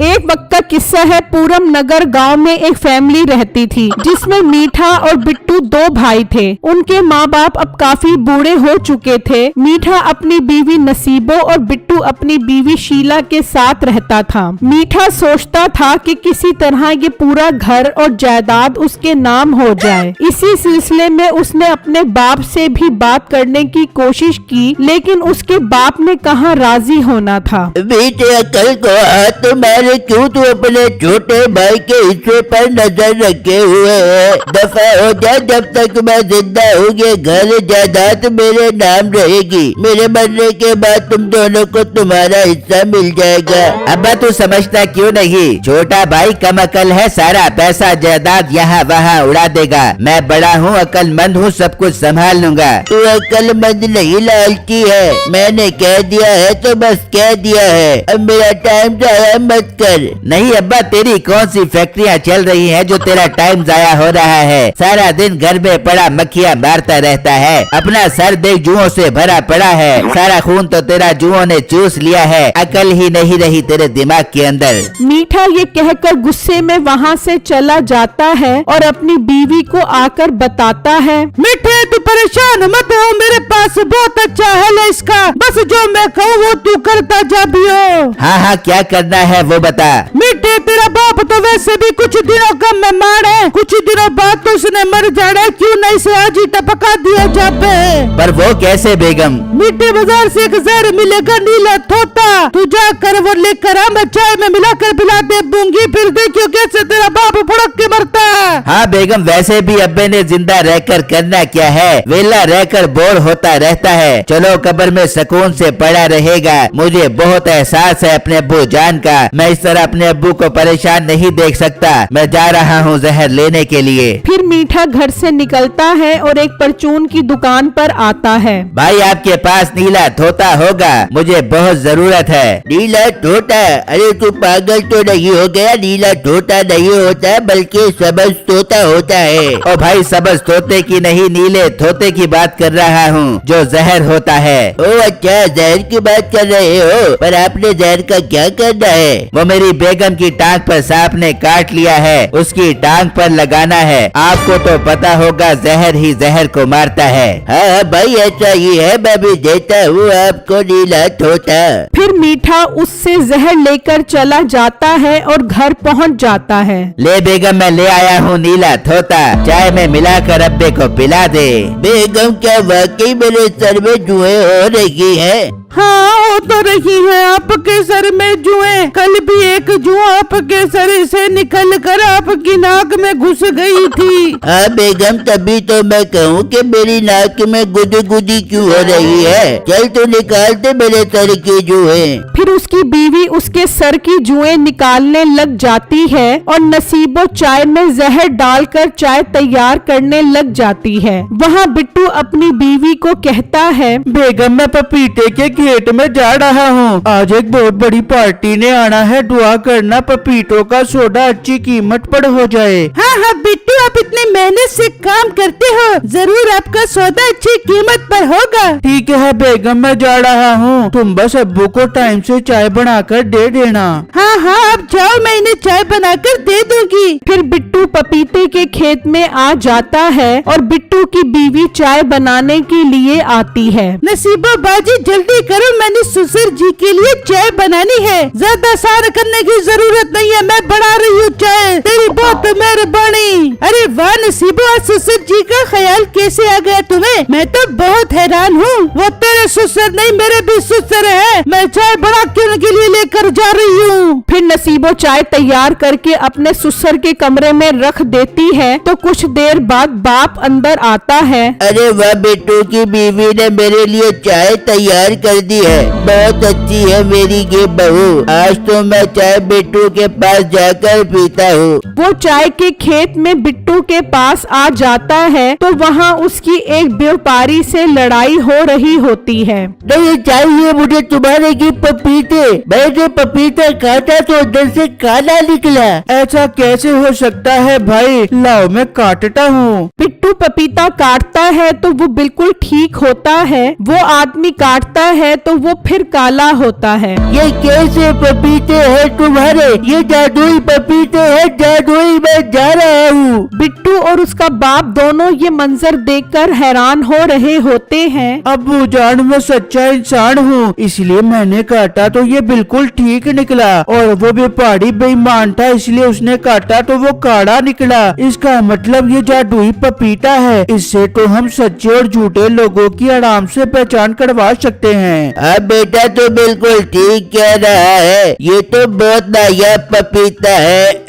एक वक्त का किस्सा है। पूरम नगर गांव में एक फैमिली रहती थी जिसमें मीठा और बिट्टू दो भाई थे। उनके माँ बाप अब काफी बूढ़े हो चुके थे। मीठा अपनी बीवी नसीबो और बिट्टू अपनी बीवी शीला के साथ रहता था। मीठा सोचता था कि किसी तरह ये पूरा घर और जायदाद उसके नाम हो जाए। इसी सिलसिले में उसने अपने बाप से भी बात करने की कोशिश की, लेकिन उसके बाप ने कहाँ राजी होना था। बेटे अकल को हाथ तुम्हारे, क्यों तू अपने छोटे भाई के हिस्से पर नजर रखे हुए है? दफा हो जा, जब तक मैं जिंदा हूँ ये घर जायदाद मेरे नाम रहेगी। मेरे मरने के बाद तुम दोनों को तुम्हारा हिस्सा मिल जाएगा। अब्बा तू समझता क्यों नहीं? छोटा भाई कम अकल है, सारा पैसा जायदाद यहाँ वहाँ उड़ा देगा। मैं बड़ा हूँ, अकलमंद हूँ, सब कुछ संभाल लूंगा। तू अकलमंद नहीं लालची है। मैंने कह दिया है तो बस कह दिया है। अब मेरा टाइम जाया मत कर। नहीं अब्बा, तेरी कौन सी फैक्ट्रियाँ चल रही हैं जो तेरा टाइम जाया हो रहा है? सारा दिन घर में पड़ा मक्खियाँ मारता रहता है। अपना सर देख जुओं से भरा पड़ा है। सारा खून तो तेरा जुओं ने चूस लिया है। अकल ही नहीं रही तेरे दिमाग के अंदर। मीठा ये कहकर गुस्से में वहाँ से चला जाता है और अपनी बीवी को आकर बताता है, मीठे तू परेशान मत हो, मेरे पास बहुत अच्छा हल है इसका। बस जो मैं कहूँ वो तू करता जा भी हो। हाँ हाँ, क्या करना है वो बता। मीठे तेरा बाप तो वैसे भी कुछ दिनों का मेहमान है, कुछ दिनों बाद तो उसने मर जाना है। क्यों नहीं से आज ही टपका दिया जाते है। पर वो कैसे बेगम? मीठे बाजार से एक जहर मिलेगा नीला तोता, तू जाकर वो लेकर आ, मैं चाय में मिलाकर पिला दे दूंगी, फिर देखियो कैसे तेरा बाप भुड़क के मरता है। हाँ बेगम, वैसे भी अब्बे ने जिंदा रहकर करना क्या है? वेला रहकर बोर होता रहता है। चलो कब्र में सुकून से पड़ा रहेगा। मुझे बहुत एहसास है अपने अब्बू जान का। मैं इस तरह अपने अब्बू को परेशान नहीं देख सकता। मैं जा रहा हूँ जहर लेने के लिए। फिर मीठा घर से निकलता है और एक परचून की दुकान पर आता है। भाई आपके पास नीला तोता होगा, मुझे बहुत जरूरत है। नीला तोता? अरे तू पागल तो नहीं हो गया? नीला तोता नहीं होता बल्कि सबज तोता होता है। ओ भाई, सबज तोते की नहीं, नीले तोते की बात कर रहा हूँ जो जहर होता है। ओ अच्छा, जहर की बात कर रहे हो? पर आपने जहर का क्या करना है? वो मेरी बेगम की टांग पर सांप ने काट लिया है, उसकी टांग पर लगाना है। आपको तो पता होगा जहर ही जहर को मारता है। हाँ भाई ऐसा ही है, मैं भी देता हूँ आपको नीला तोता। फिर मीठा उससे जहर लेकर चला जाता है और घर पहुंच जाता है। ले बेगम, मैं ले आया हूँ नीला तोता, चाय में मिलाकर अब्बे को पिला दे। बेगम क्या वाकई मेरे सर में जुएं हो रही है? हाँ हो तो रही है, आपके सर में जुएं। कल भी एक जुआ आपके सर से निकल कर आपकी नाक में घुस गई थी। हाँ बेगम, तभी तो मैं कहूँ कि मेरी नाक में गुदगुदी क्यों हो रही है। चल तो निकाल दे मेरे सर की जुएं। फिर उसकी बीवी उसके सर की जुएं निकालने लग जाती है और नसीबो चाय में जहर डालकर चाय तैयार करने लग जाती है। वहाँ बिट्टू अपनी बीवी को कहता है, बेगम मैं पपीते के खेत में जा रहा हूँ, आज एक बहुत बड़ी पार्टी ने आना है, दुआ करना पपीतों का सोडा अच्छी कीमत पर हो जाए। हाँ हाँ बिट्टू, आप इतनी मेहनत से काम करते हो, जरूर आपका सौदा अच्छी कीमत पर होगा। ठीक है बेगम, मैं जा रहा हूँ, तुम बस अब्बू को टाइम से चाय बनाकर दे देना। हाँ हाँ आप जाओ, मैं इन्हें चाय बनाकर दे दूंगी। फिर बिट्टू पपीते के खेत में आ जाता है और बिट्टू की बीवी चाय बनाने के लिए आती है। नसीबो बाजी जल्दी करो, मैंने ससुर जी के लिए चाय बनानी है, ज्यादा सार करने की जरूरत नहीं है, मैं बना रही हूँ चाय, तेरी बहुत मेहरबानी। अरे वाह नसीबो, ससुर जी का ख्याल कैसे आ गया तुम्हें? मैं तो बहुत हैरान हूँ। वो तेरे ससुर नहीं, मेरे भी ससुर है। मैं चाय बना के उनके लिए लेकर जा रही हूँ। फिर नसीबो चाय तैयार करके अपने ससुर के कमरे में रख देती है तो कुछ देर बाद बाप अंदर आता है। अरे वाह, बिट्टू की बीवी ने मेरे लिए चाय तैयार कर दी है, बहुत अच्छी है मेरी ये बहू। आज तो मैं चाय बिट्टू के पास जाकर पीता हूँ। वो चाय के खेत में बिट्टू के पास आ जाता है तो वहाँ उसकी एक व्यापारी से लड़ाई हो रही होती है। नहीं चाहिए मुझे तुम्हारे की पपीते, मैंने पपीता काटा तो अंदर से काला निकला। ऐसा कैसे हो सकता है भाई, लाओ मैं काटता हूँ। बिट्टू पपीता काटता है तो वो बिल्कुल ठीक होता है। वो आदमी काटता है है तो वो फिर काला होता है। ये कैसे पपीते हैं तुम्हारे? ये जादुई पपीते हैं, जादुई। मैं जा रहा हूँ। बिट्टू और उसका बाप दोनों ये मंजर देखकर हैरान हो रहे होते हैं। अब्बू जान, मैं सच्चा इंसान हूँ, इसलिए मैंने काटा तो ये बिल्कुल ठीक निकला, और वो व्यापारी बेईमान था इसलिए उसने काटा तो वो काड़ा निकला। इसका मतलब ये जादुई पपीता है। इससे तो हम सच्चे और झूठे लोगों की आराम से पहचान करवा सकते हैं। अब बेटा तो बिल्कुल ठीक कह रहा है, ये तो बहुत नायाब पपीता है।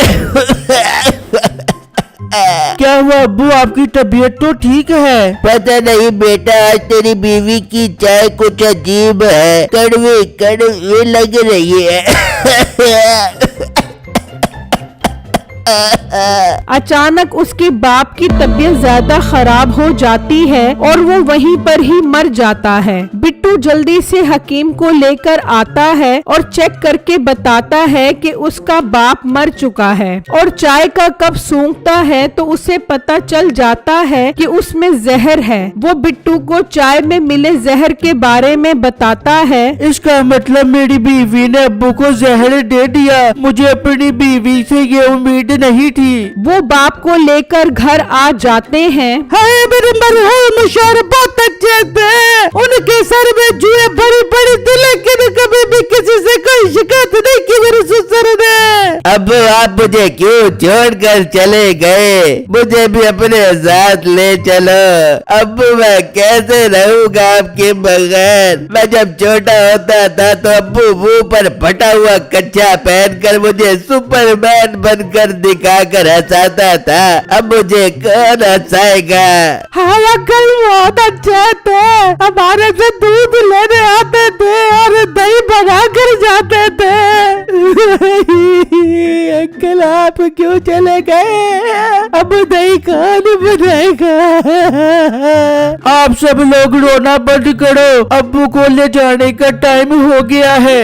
क्या हुआ अब्बू, आपकी तबीयत तो ठीक है? पता नहीं बेटा, आज तेरी बीवी की चाय कुछ अजीब है, कड़वी कड़वी लग रही है। अचानक उसके बाप की तबीयत ज्यादा खराब हो जाती है और वो वहीं पर ही मर जाता है। बिट्टू जल्दी से हकीम को लेकर आता है और चेक करके बताता है कि उसका बाप मर चुका है, और चाय का कप सूंघता है तो उसे पता चल जाता है कि उसमें जहर है। वो बिट्टू को चाय में मिले जहर के बारे में बताता है। इसका मतलब मेरी बीवी ने अब्बू को जहर दे दिया। मुझे अपनी बीवी से ये उम्मीद नहीं थी। वो बाप को लेकर घर आ जाते हैं। हाय मेरे मरहूम शौहर बहुत अच्छे थे, उनके सर में जुए बड़ी बड़ी थी, लेकिन कभी भी किसी से कोई शिकायत नहीं की मेरे ससुर ने। अब आप मुझे क्यों छोड़कर चले गए? मुझे भी अपने साथ ले चलो। अब मैं कैसे रहूंगा आपके बगैर? मैं जब छोटा होता था तो अब्बू मुंह पर फटा हुआ कच्चा पहनकर मुझे सुपरमैन बनकर दिखाकर हंसाता था। अब मुझे कौन हंसाएगा? हाँ अंकल बहुत अच्छे थे, हमारे से दूध लेने आते थे और दही बना कर जाते थे। अंकल आप क्यों चले गए? अब दही कौन बनाएगा? आप सब लोग रोना बंद करो, अब्बू को ले जाने का टाइम हो गया है।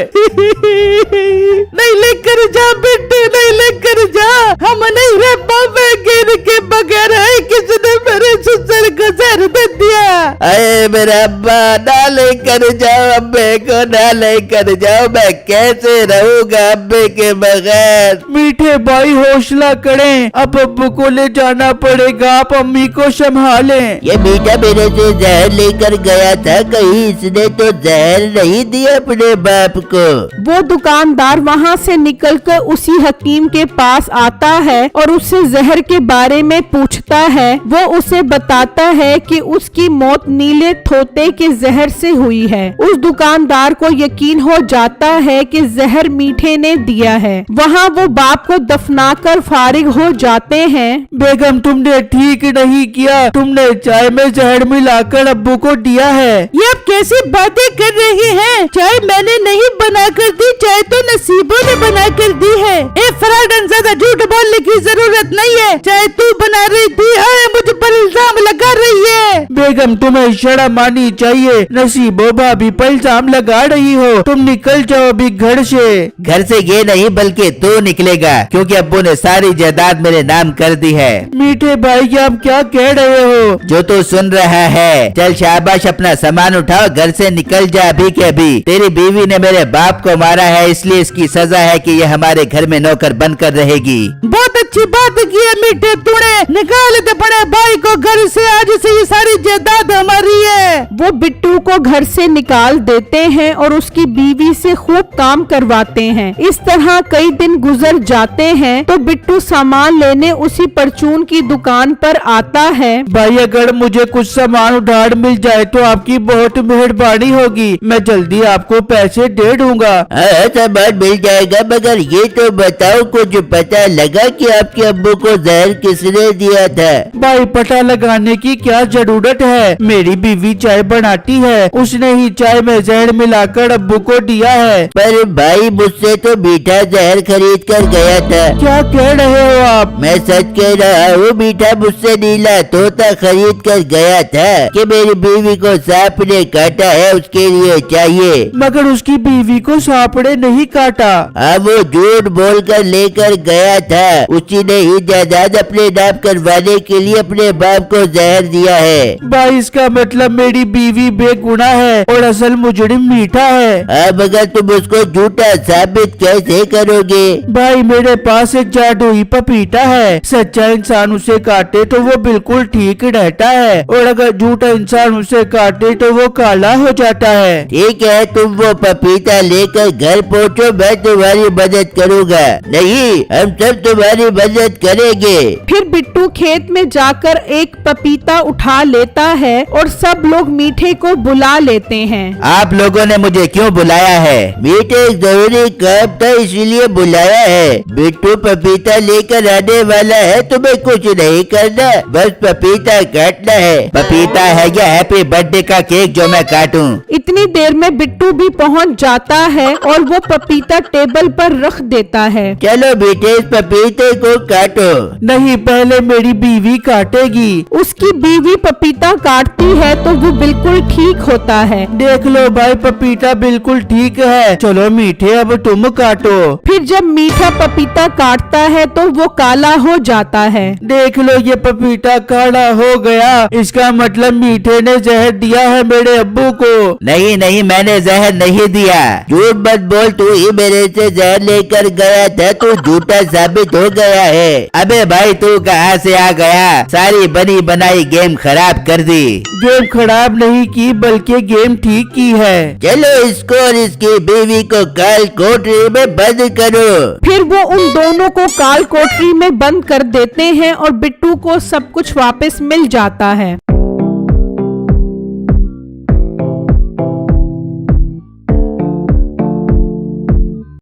नहीं लेकर जा बेटे, नहीं लेकर जा, हम नहीं रह पाएंगे इनके बगैर। है किसने मेरे ससुर को जहर दे दिया? अरे मेरा अब्बा, ना लेकर जाओ अब्बे को, ना लेकर जाओ। मैं कैसे रहूंगा अब्बे के बगैर? मीठे भाई हौसला करें, अब अब्बू को ले जाना पड़ेगा, आप अम्मी को संभालें। ये मीठा मेरे से जहर लेकर गया था, कहीं इसने तो जहर नहीं दिया अपने बाप को। वो दुकानदार वहाँ से निकलकर उसी हकीम के पास आता है और उससे जहर के बारे में पूछता है। वो उसे बताता है कि उसकी मौत नीले थोते के जहर से हुई है। उस दुकानदार को यकीन हो जाता है कि जहर मीठे ने दिया है। वहाँ वो बाप को दफनाकर फारिग हो जाते हैं। बेगम तुमने ठीक नहीं किया, तुमने चाय में जहर मिलाकर अब्बू को दिया है। ये आप कैसी बातें कर रही हैं? चाय मैंने नहीं बना कर दी, चाय तो नसीबों ने बना कर दी है। फराडन ज्यादा झूठ बोलने की जरूरत नहीं है, चाय तू बना रही थी, मुझ पर इल्जाम लगा रही है। बेगम तुम्हें शर्म आनी चाहिए, नसीबो भाभी पर इल्जाम लगा रही हो। तुम निकल जाओ अभी घर से। घर से ये नहीं बल्कि तू निकलेगा, क्योंकि अब्बू ने सारी जायदाद मेरे नाम कर दी है। मीठे भाई ये आप क्या कह रहे हो? जो तू सुन रहा है, चल शाबाश, अपना सामान उठाओ, घर से निकल जा अभी के अभी। तेरी बीवी ने मेरे बाप को मारा है, इसलिए इसकी सजा है कि ये हमारे घर में नौकर बनकर रहेगी। बहुत अच्छी बात की है मीठे, तूने निकाल दे बड़े भाई को घर से, आज से ये सारी जायदाद हमारी है। वो बिट्टू को घर से निकाल देते हैं और उसकी बीवी से खूब काम करवाते हैं। इस तरह कई दिन गुजर जाते हैं तो बिट्टू सामान लेने उसी परचून की दुकान पर आता है। भाई अगर मुझे कुछ सामान उधार मिल जाए तो आपकी बहुत मेहरबानी होगी, मैं जल्दी आपको पैसे दे दूंगा। हाँ सामान मिल जाएगा, मगर ये तो बताओ कुछ पता लगा कि आपके अब्बू को जहर किसने दिया था? भाई पता लगाने की क्या जरूरत है, मेरी बीवी चाय बनाती है, उसने ही चाय में जहर मिलाकर अब्बू को दिया है। पर भाई मुझसे तो मीठा जहर खरीद कर गया था। क्या कह रहे हो आप? मैं सच कह रहा हूँ, मीठा मुझसे नीला तोता खरीद कर गया था कि मेरी बीवी को सांप ने काटा है, उसके लिए चाहिए। मगर उसकी बीवी को सांप ने नहीं काटा। हाँ वो झूठ बोलकर लेकर गया था, उसी ने ही जायदाद अपने नाम करवाने के लिए अपनी अपने बाप को जहर दिया है। भाई इसका मतलब मेरी बीवी बेगुनाह है और असल मुजरिम मीठा है। अब अगर तुम उसको झूठा साबित कैसे करोगे? भाई मेरे पास एक जादुई पपीता है, सच्चा इंसान उसे काटे तो वो बिल्कुल ठीक रहता है और अगर झूठा इंसान उसे काटे तो वो काला हो जाता है। ठीक है, तुम वो पपीता लेकर घर पहुँचो, मैं तुम्हारी मदद करूँगा। नहीं, हम सब तुम्हारी मदद करेंगे। फिर बिट्टू खेत में जाकर एक पपीता उठा लेता है और सब लोग मीठे को बुला लेते हैं। आप लोगों ने मुझे क्यों बुलाया है? मीठे एक जरूरी काम था इसीलिए बुलाया है। बिट्टू पपीता लेकर आने वाला है, तुम्हें कुछ नहीं करना, बस पपीता काटना है। पपीता है या हैप्पी बर्थडे का केक जो मैं काटूं? इतनी देर में बिट्टू भी पहुंच जाता है और वो पपीता टेबल पर रख देता है। चलो बेटे, इस पपीते को काटो। नहीं, पहले मेरी बीवी काटेगी। उसकी बीवी पपीता काटती है तो वो बिल्कुल ठीक होता है। देख लो भाई, पपीता बिल्कुल ठीक है। चलो मीठे, अब तुम काटो। फिर जब मीठा पपीता काटता है तो वो काला हो जाता है। देख लो, ये पपीता काला हो गया। इसका मतलब मीठे ने जहर दिया है मेरे अब्बू को। नहीं नहीं, मैंने जहर नहीं दिया। झूठ मत बोल, तू ही मेरे से जहर लेकर गया था, तू झूठा साबित हो गया है। अबे भाई, तू कहाँ से आ गया? सारी बनी बनाई गेम खराब कर दी। गेम खराब नहीं की, बल्कि गेम ठीक की है। चलो इसको और इसकी बीवी को काल कोठरी में बंद करो। फिर वो उन दोनों को काल कोठरी में बंद कर देते हैं और बिट्टू को सब कुछ वापस मिल जाता है।